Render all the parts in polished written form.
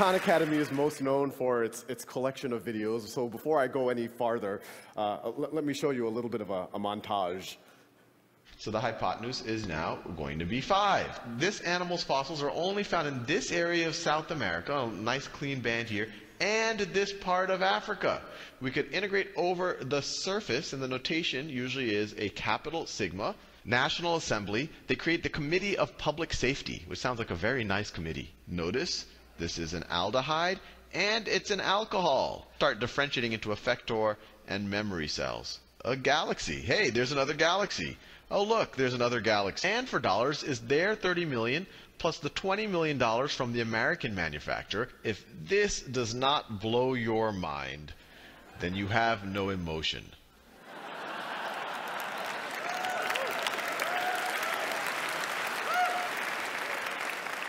Khan Academy is most known for its collection of videos. So before I go any farther, let me show you a little bit of a montage. So the hypotenuse is now going to be 5. This animal's fossils are only found in this area of South America, a nice clean band here, and this part of Africa. We could integrate over the surface, and the notation usually is a capital sigma. National Assembly, they create the Committee of Public Safety, which sounds like a very nice committee. Notice this is an aldehyde, and it's an alcohol. Start differentiating into effector and memory cells. A galaxy. Hey, there's another galaxy. Oh, look, there's another galaxy. And for dollars is their 30 million plus the $20 million from the American manufacturer. If this does not blow your mind, then you have no emotion.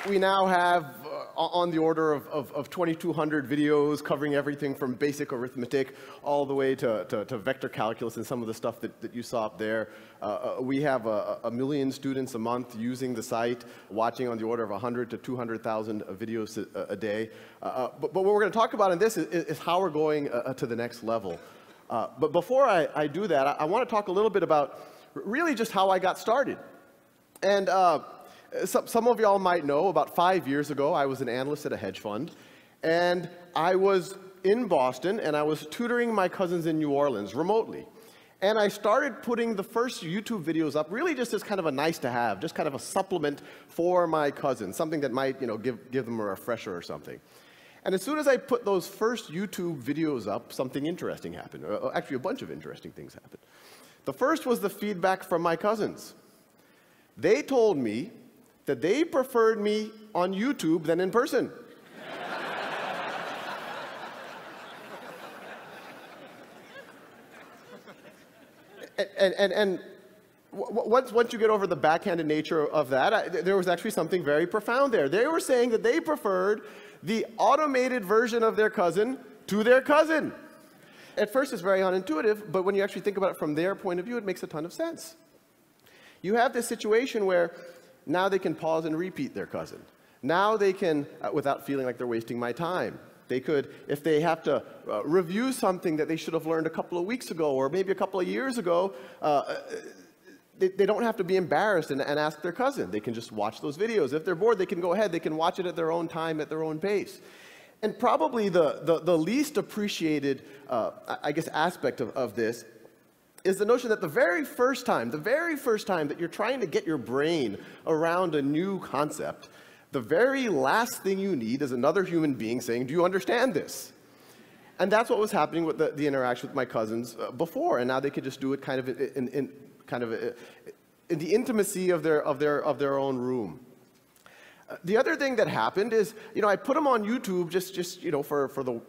We now have on the order of 2,200 videos covering everything from basic arithmetic all the way to vector calculus and some of the stuff that you saw up there. We have a million students a month using the site, watching on the order of 100 to 200,000 videos a day. But what we're going to talk about in this is how we're going to the next level. But before I do that, I want to talk a little bit about really just how I got started. And some of y'all might know, about 5 years ago, I was an analyst at a hedge fund, and I was in Boston, and I was tutoring my cousins in New Orleans remotely. And I started putting the first YouTube videos up really just as kind of a nice to have, just kind of a supplement for my cousins, something that might, give them a refresher or something. And as soon as I put those first YouTube videos up, something interesting happened. Actually, a bunch of interesting things happened. The first was the feedback from my cousins. They told me that they preferred me on YouTube than in person. and once you get over the backhanded nature of that, there was actually something very profound there. They were saying that they preferred the automated version of their cousin to their cousin. At first, it's very unintuitive, but when you actually think about it from their point of view, it makes a ton of sense. You have this situation where now they can pause and repeat their cousin. Now they can, without feeling like they're wasting my time. They could, if they have to review something that they should have learned a couple of weeks ago or maybe a couple of years ago, they don't have to be embarrassed and ask their cousin. They can just watch those videos. If they're bored, they can go ahead. They can watch it at their own time, at their own pace. And probably the least appreciated, I guess, aspect of this is the notion that the very first time that you're trying to get your brain around a new concept, the very last thing you need is another human being saying, do you understand this? And that's what was happening with the interaction with my cousins before, and now they could just do it kind of in the intimacy of their own room. The other thing that happened is, I put them on YouTube just for the,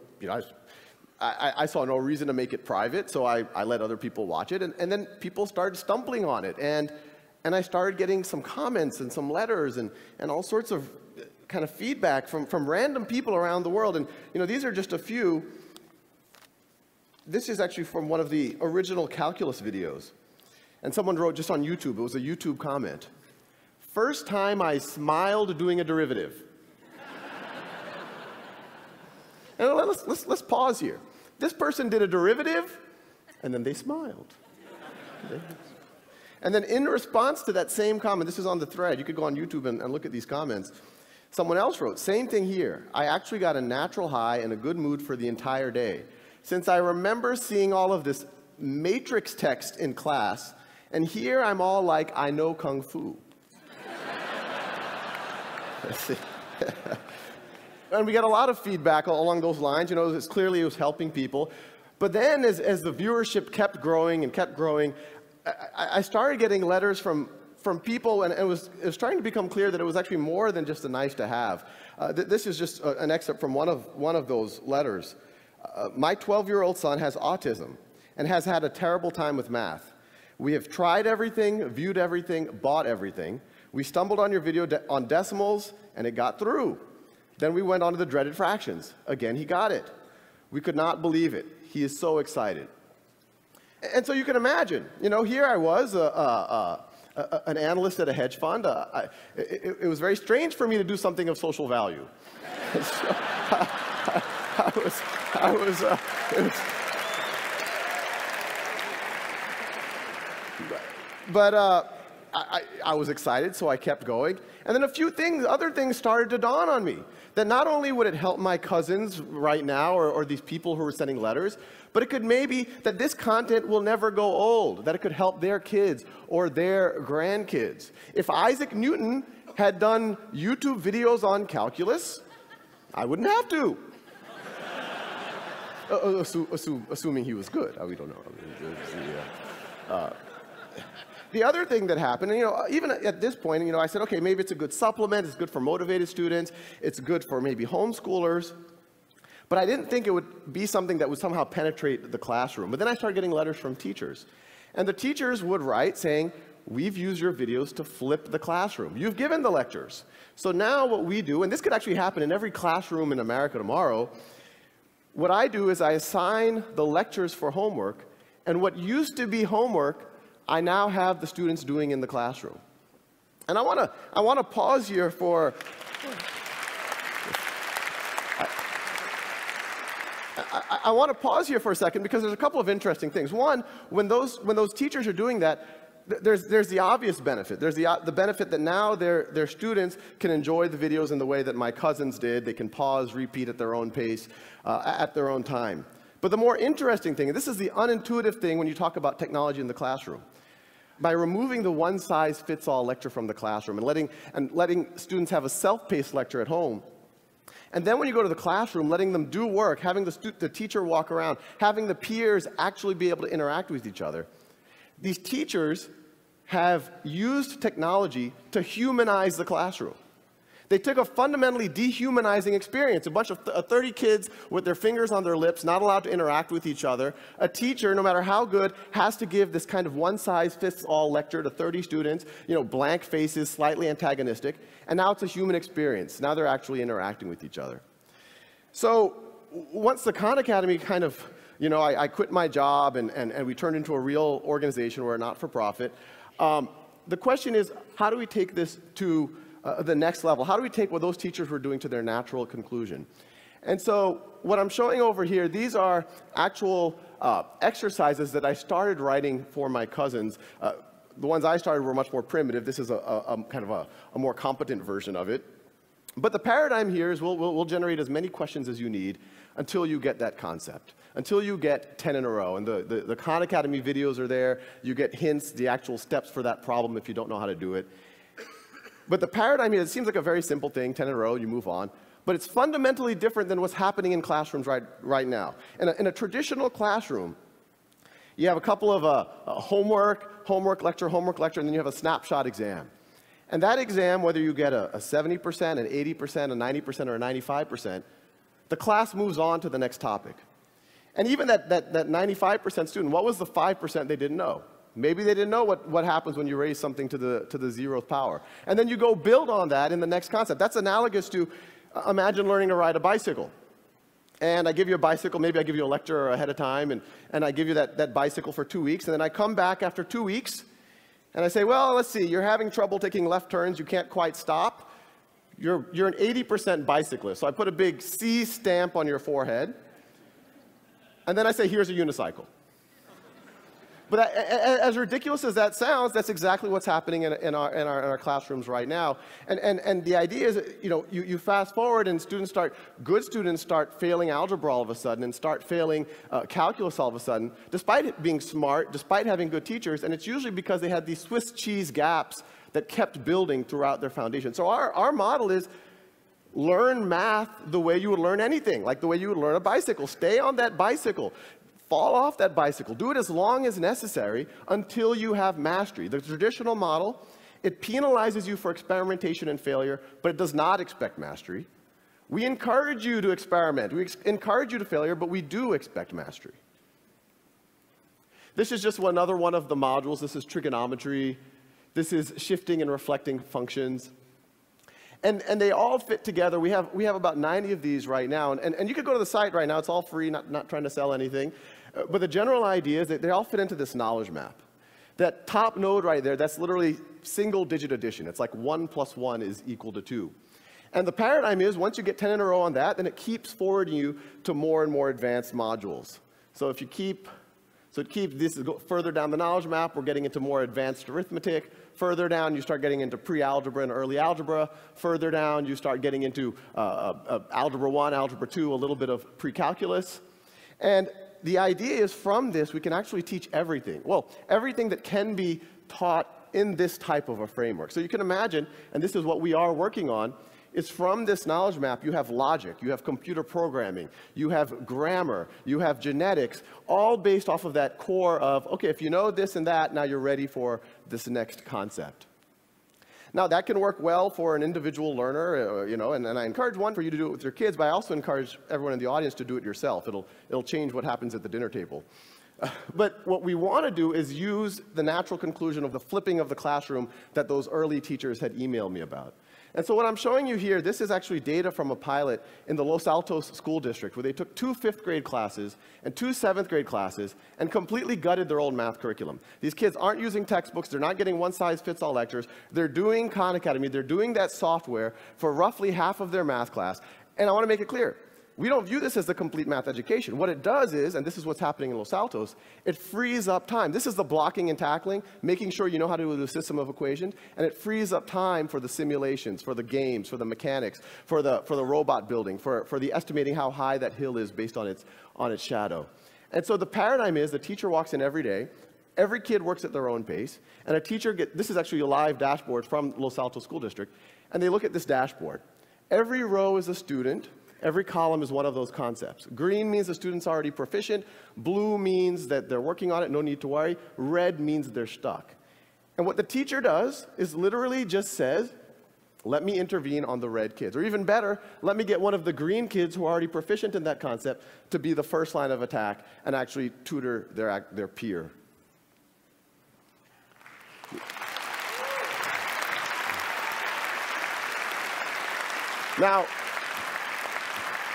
I saw no reason to make it private, so I let other people watch it, and then people started stumbling on it, and I started getting some comments and some letters and all sorts of kind of feedback from random people around the world, and these are just a few. This is actually from one of the original calculus videos, and someone wrote just on YouTube, it was a YouTube comment, "First time I smiled doing a derivative." And let's pause here. This person did a derivative, and then they smiled. And then in response to that same comment, this is on the thread, you could go on YouTube and look at these comments, someone else wrote, same thing here. I actually got a natural high and a good mood for the entire day. Since I remember seeing all of this matrix text in class, and here I'm all like, I know Kung Fu. Let's see. And we got a lot of feedback along those lines. It's clearly it was helping people. But then as the viewership kept growing and kept growing, I started getting letters from people, and it was starting to become clear that it was actually more than just a nice to have. This is just an excerpt from one of those letters. My 12-year-old son has autism and has had a terrible time with math. We have tried everything, viewed everything, bought everything. We stumbled on your video on decimals, and it got through. Then we went on to the dreaded fractions. Again, he got it. We could not believe it. He is so excited. And so you can imagine, here I was, an analyst at a hedge fund, it was very strange for me to do something of social value. So, I was excited, so I kept going. And then other things started to dawn on me. That not only would it help my cousins right now, or these people who were sending letters, but it could maybe, that this content will never go old, that it could help their kids or their grandkids. If Isaac Newton had done YouTube videos on calculus, I wouldn't have to. Assuming he was good. We don't know. The other thing that happened, and, even at this point, I said, okay, maybe it's a good supplement, it's good for motivated students, it's good for maybe homeschoolers, but I didn't think it would be something that would somehow penetrate the classroom. But then I started getting letters from teachers. And the teachers would write saying, we've used your videos to flip the classroom. You've given the lectures. So now what we do, and this could actually happen in every classroom in America tomorrow, what I do is I assign the lectures for homework, and what used to be homework, I now have the students doing in the classroom. And I want to pause here for I want to pause here for a second because there's a couple of interesting things. One, when those teachers are doing that, there's the obvious benefit. There's the benefit that now their students can enjoy the videos in the way that my cousins did. They can pause, repeat at their own pace, at their own time. But the more interesting thing, and this is the unintuitive thing when you talk about technology in the classroom, by removing the one-size-fits-all lecture from the classroom and letting students have a self-paced lecture at home, and then when you go to the classroom, letting them do work, having the teacher walk around, having the peers actually be able to interact with each other, these teachers have used technology to humanize the classroom. They took a fundamentally dehumanizing experience, a bunch of 30 kids with their fingers on their lips, not allowed to interact with each other. A teacher, no matter how good, has to give this kind of one-size-fits-all lecture to 30 students, blank faces, slightly antagonistic, and now it's a human experience. Now they're actually interacting with each other. So once the Khan Academy kind of, I quit my job and we turned into a real organization, we're a not-for-profit, the question is, how do we take this to the next level? How do we take what those teachers were doing to their natural conclusion? And so what I'm showing over here, these are actual exercises that I started writing for my cousins. The ones I started were much more primitive. This is a kind of a more competent version of it. But the paradigm here is we'll generate as many questions as you need until you get that concept, until you get 10 in a row. And the Khan Academy videos are there. You get hints, the actual steps for that problem if you don't know how to do it. But the paradigm here, it seems like a very simple thing, 10 in a row, you move on. But it's fundamentally different than what's happening in classrooms right now. In a traditional classroom, you have a couple of homework lecture, and then you have a snapshot exam. And that exam, whether you get a 70%, an 80%, a 90%, or a 95%, the class moves on to the next topic. And even that 95% student, what was the 5% they didn't know? Maybe they didn't know what happens when you raise something to the 0th power. And then you go build on that in the next concept. That's analogous to, imagine learning to ride a bicycle. And I give you a bicycle, maybe I give you a lecture ahead of time, and I give you that bicycle for 2 weeks, and then I come back after 2 weeks, and I say, well, let's see, you're having trouble taking left turns, you can't quite stop. You're an 80% bicyclist. So I put a big C stamp on your forehead, and then I say, here's a unicycle. But as ridiculous as that sounds, that's exactly what's happening in our classrooms right now. And the idea is, you fast forward and good students start failing algebra all of a sudden and start failing calculus all of a sudden, despite being smart, despite having good teachers, and it's usually because they had these Swiss cheese gaps that kept building throughout their foundation. So our model is learn math the way you would learn anything, like the way you would learn a bicycle. Stay on that bicycle. Fall off that bicycle. Do it as long as necessary until you have mastery. The traditional model, it penalizes you for experimentation and failure, but it does not expect mastery. We encourage you to experiment. We encourage you to failure, but we do expect mastery. This is just another one of the modules. This is trigonometry. This is shifting and reflecting functions. And they all fit together. We have about 90 of these right now. And you could go to the site right now. It's all free, not trying to sell anything. But the general idea is that they all fit into this knowledge map. That top node right there, that's literally single-digit addition. It's like 1 + 1 is equal to 2. And the paradigm is, once you get 10 in a row on that, then it keeps forwarding you to more and more advanced modules. So if you keep, this is further down the knowledge map, we're getting into more advanced arithmetic. Further down, you start getting into pre-algebra and early algebra. Further down, you start getting into algebra 1, algebra 2, a little bit of pre-calculus. And the idea is from this, we can actually teach everything. Well, everything that can be taught in this type of a framework. So you can imagine, and this is what we are working on, is from this knowledge map, you have logic, you have computer programming, you have grammar, you have genetics, all based off of that core of, okay, if you know this and that, now you're ready for this next concept. Now, that can work well for an individual learner, and I encourage one for you to do it with your kids, but I also encourage everyone in the audience to do it yourself. It'll change what happens at the dinner table. But what we want to do is use the natural conclusion of the flipping of the classroom that those early teachers had emailed me about. And so what I'm showing you here, this is actually data from a pilot in the Los Altos School District, where they took 2 5th grade classes and 2 7th grade classes and completely gutted their old math curriculum. These kids aren't using textbooks, they're not getting one-size-fits-all lectures, they're doing Khan Academy, they're doing that software for roughly half of their math class. And I want to make it clear, we don't view this as the complete math education. What it does is, and this is what's happening in Los Altos, it frees up time. This is the blocking and tackling, making sure you know how to do a system of equations, and it frees up time for the simulations, for the games, for the mechanics, for the robot building, for the estimating how high that hill is based on its shadow. And so the paradigm is the teacher walks in every day, every kid works at their own pace, and a teacher this is actually a live dashboard from Los Altos School District, and they look at this dashboard. Every row is a student. Every column is one of those concepts. Green means the student's already proficient. Blue means that they're working on it, no need to worry. Red means they're stuck. And what the teacher does is literally just says, let me intervene on the red kids. Or even better, let me get one of the green kids who are already proficient in that concept to be the first line of attack and actually tutor their peer. Now,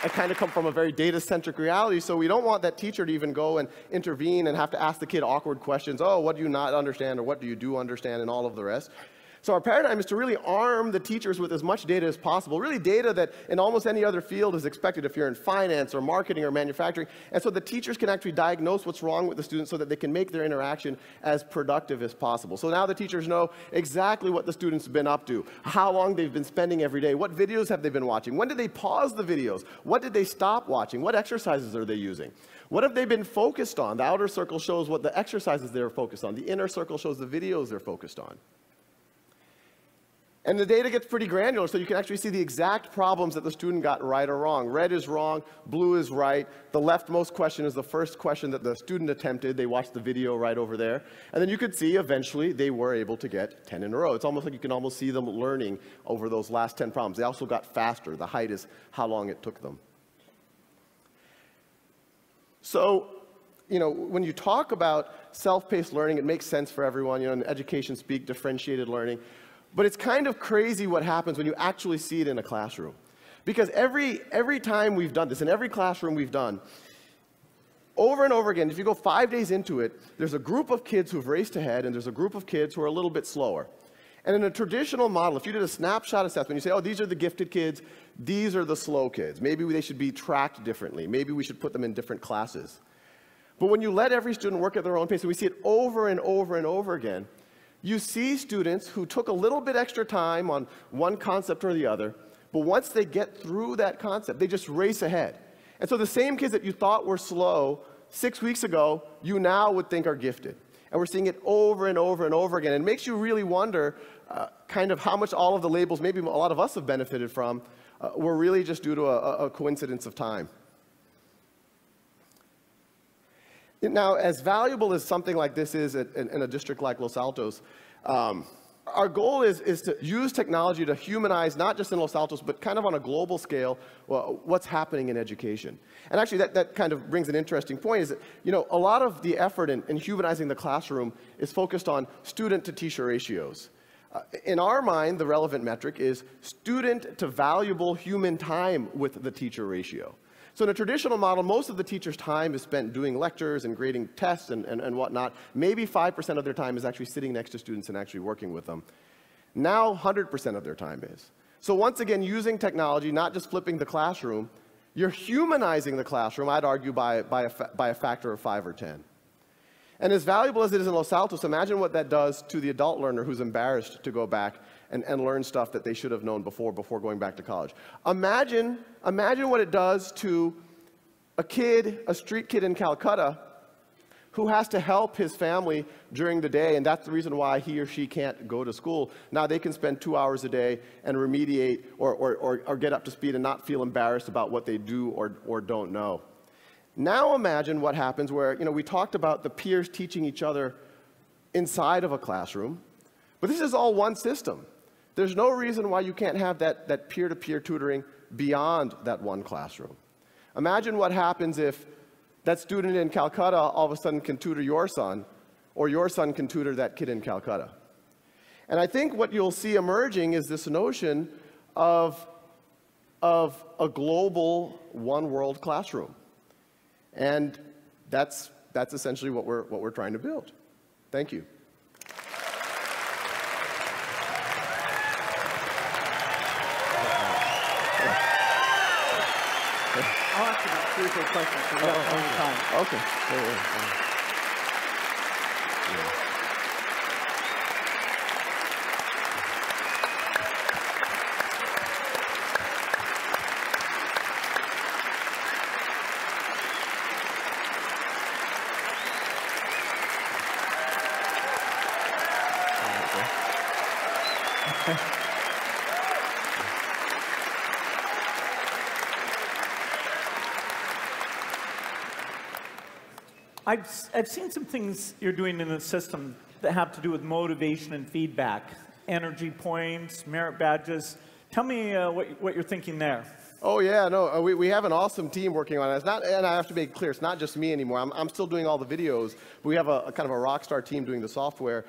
I kind of come from a very data-centric reality, so we don't want that teacher to even go and intervene and have to ask the kid awkward questions. Oh, what do you not understand, or what do you do understand, and all of the rest. So our paradigm is to really arm the teachers with as much data as possible, really data that in almost any other field is expected if you're in finance or marketing or manufacturing, and so the teachers can actually diagnose what's wrong with the students so that they can make their interaction as productive as possible. So now the teachers know exactly what the students have been up to, how long they've been spending every day, what videos have they been watching, when did they pause the videos, what did they stop watching, what exercises are they using, what have they been focused on. The outer circle shows what the exercises they're focused on, the inner circle shows the videos they're focused on. And the data gets pretty granular, so you can actually see the exact problems that the student got right or wrong. Red is wrong, blue is right. The leftmost question is the first question that the student attempted. They watched the video right over there. And then you could see eventually they were able to get 10 in a row. It's almost like you can almost see them learning over those last 10 problems. They also got faster. The height is how long it took them. So, when you talk about self-paced learning, it makes sense for everyone. In education speak, differentiated learning. But it's kind of crazy what happens when you actually see it in a classroom. Because every time we've done this, in every classroom we've done, over and over again, if you go 5 days into it, there's a group of kids who've raced ahead, and there's a group of kids who are a little bit slower. And in a traditional model, if you did a snapshot assessment, you say, oh, these are the gifted kids, these are the slow kids. Maybe they should be tracked differently. Maybe we should put them in different classes. But when you let every student work at their own pace, and we see it over and over and over again, you see students who took a little bit extra time on one concept or the other, but once they get through that concept, they just race ahead. And so the same kids that you thought were slow 6 weeks ago, you now would think are gifted. And we're seeing it over and over and over again. And it makes you really wonder kind of how much all of the labels, maybe a lot of us have benefited from, were really just due to a coincidence of time. Now, as valuable as something like this is in a district like Los Altos, our goal is to use technology to humanize, not just in Los Altos, but kind of on a global scale, what's happening in education. And actually, that kind of brings an interesting point, is that, a lot of the effort in humanizing the classroom is focused on student-to-teacher ratios. In our mind, the relevant metric is student to valuable human time with the teacher ratio. So in a traditional model, most of the teacher's time is spent doing lectures and grading tests and whatnot. Maybe 5% of their time is actually sitting next to students and actually working with them. Now 100% of their time is. So once again, using technology, not just flipping the classroom, you're humanizing the classroom, I'd argue, by a factor of 5 or 10. And as valuable as it is in Los Altos, imagine what that does to the adult learner who's embarrassed to go back and learn stuff that they should have known before going back to college. Imagine what it does to a street kid in Calcutta who has to help his family during the day, and that's the reason why he or she can't go to school. Now they can spend 2 hours a day and remediate or get up to speed and not feel embarrassed about what they do or don't know. Now imagine what happens where, we talked about the peers teaching each other inside of a classroom, but this is all one system. There's no reason why you can't have that peer-to-peer tutoring beyond that one classroom. Imagine what happens if that student in Calcutta all of a sudden can tutor your son, or your son can tutor that kid in Calcutta. And I think what you'll see emerging is this notion of a global one-world classroom. And that's essentially what we're trying to build. Thank you. I'll ask you 3 or 4 questions for that time. Okay. I've seen some things you're doing in the system that have to do with motivation and feedback, energy points, merit badges. Tell me what you're thinking there. Oh yeah, no, we have an awesome team working on it. It's not, and I have to make it clear, it's not just me anymore. I'm still doing all the videos, but we have a kind of a rock star team doing the software.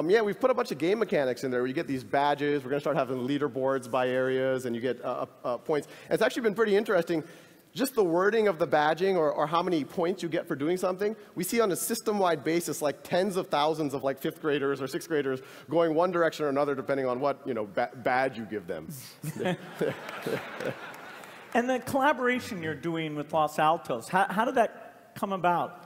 Yeah, we've put a bunch of game mechanics in there where you get these badges. We're going to start having leaderboards by areas, and you get points. And it's actually been pretty interesting. Just the wording of the badging or how many points you get for doing something, we see on a system-wide basis like tens of thousands of like 5th graders or 6th graders going one direction or another depending on what badge you give them. And the collaboration you're doing with Los Altos, how did that come about?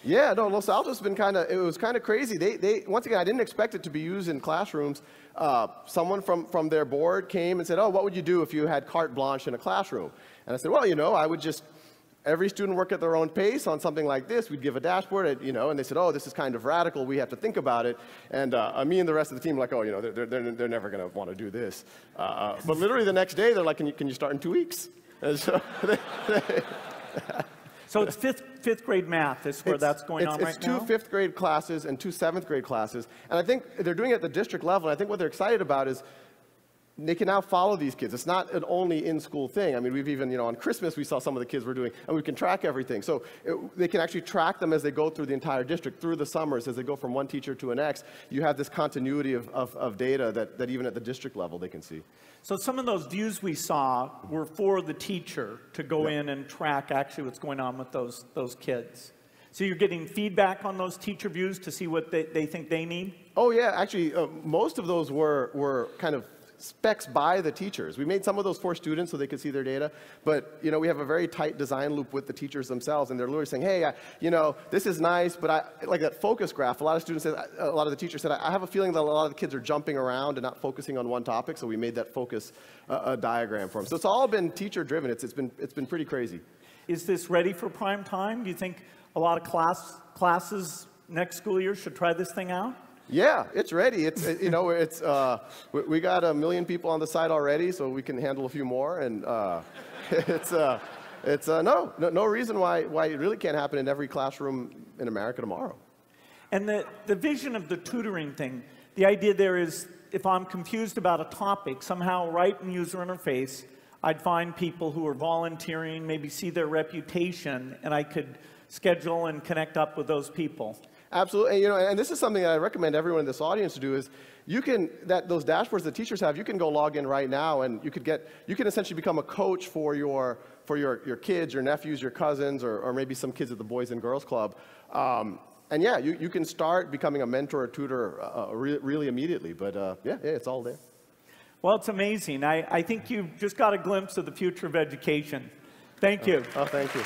Yeah, no, Los Altos has been it was kind of crazy. They once again, I didn't expect it to be used in classrooms. Someone from their board came and said, oh, what would you do if you had carte blanche in a classroom? And I said, well, I would just, every student work at their own pace on something like this. We'd give a dashboard, and they said, oh, this is kind of radical. We have to think about it. And me and the rest of the team were like, oh, they're never going to want to do this. But literally the next day, they're like, can you start in 2 weeks? And so So it's fifth grade math is where that's going on right now? It's 2 5th grade classes and 2 7th grade classes. And I think they're doing it at the district level. And I think what they're excited about is they can now follow these kids. It's not an only in-school thing. I mean, we've even, on Christmas, we saw some of the kids were doing, and we can track everything. So they can actually track them as they go through the entire district, through the summers, as they go from one teacher to the next. You have this continuity of data that even at the district level they can see. So some of those views we saw were for the teacher to go in and track actually what's going on with those kids. So you're getting feedback on those teacher views to see what they think they need? Oh, yeah. Actually, most of those were kind of specs by the teachers. We made some of those for students so they could see their data, but we have a very tight design loop with the teachers themselves, and they're literally saying, hey, this is nice, but like that focus graph, a lot of the teachers said, I have a feeling that a lot of the kids are jumping around and not focusing on one topic, so we made that focus diagram for them. So it's all been teacher driven. It's been pretty crazy. Is this ready for prime time? Do you think a lot of classes next school year should try this thing out? Yeah, it's ready. We got 1 million people on the site already, so we can handle a few more, and no reason why it really can't happen in every classroom in America tomorrow. And the vision of the tutoring thing, the idea there is, if I'm confused about a topic, somehow right in user interface, I'd find people who are volunteering, maybe see their reputation, and I could schedule and connect up with those people. Absolutely, and this is something that I recommend everyone in this audience to do is those dashboards that teachers have, you can go log in right now and you can essentially become a coach for your kids, your nephews, your cousins, or maybe some kids at the Boys and Girls Club. And yeah, you can start becoming a mentor or tutor really immediately, but yeah, it's all there. Well, it's amazing. I think you've just got a glimpse of the future of education. Thank you. Oh, thank you.